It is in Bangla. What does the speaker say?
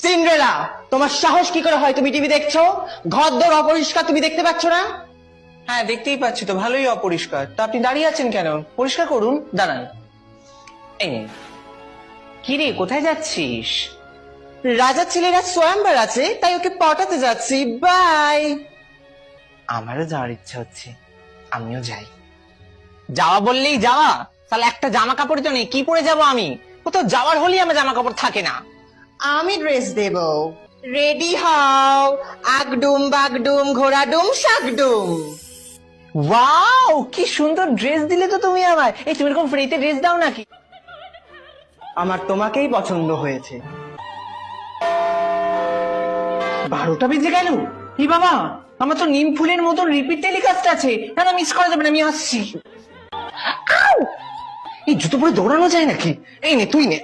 সিন্ড্রেলা, তোমার সাহস কি করে হয়? তুমি টিভি দেখছো, ঘরদোর অপরিষ্কার, তুমি দেখতে পাচ্ছ না? হ্যাঁ দেখতেই পাচ্ছি তো, ভালোই অপরিষ্কার। তা আপনি দাঁড়িয়ে আছেন কেন? পরিষ্কার করুন, দাঁড়ান। এই নিন। কি রে, কোথায় যাচ্ছিস? রাজার ছেলেরা সোয়াম্বার আছে, তাই ওকে পটাতে যাচ্ছি। বাই। আমারও যাওয়ার ইচ্ছা হচ্ছে, আমিও যাই। যাওয়া বললেই যাওয়া? তাহলে একটা জামা কাপড় তো নেই, কি পরে যাব আমি? কোথাও যাওয়ার হলেই আমার জামা কাপড় থাকে না। আমি ড্রেস দেব। রেডি হও। আগডুম বাগডুম ঘোড়াডুম শাকডুম। ওয়াও, কি সুন্দর ড্রেস দিলে তো তুমি আমায়। এই তুমি এরকম ফ্রিতে ড্রেস দাও নাকি? আমার তোমাকেই পছন্দ হয়েছে। 12টা বেজে গেল। ই বাবা, আমার তো নিম ফুলের মতো রিপিট টেলিকাস্ট আছে। না না, মিস করা যাবে না, আমি আসছি। আউ! এই জুতো পরে দৌড়ানো যায় নাকি? এই নে, তুই নে।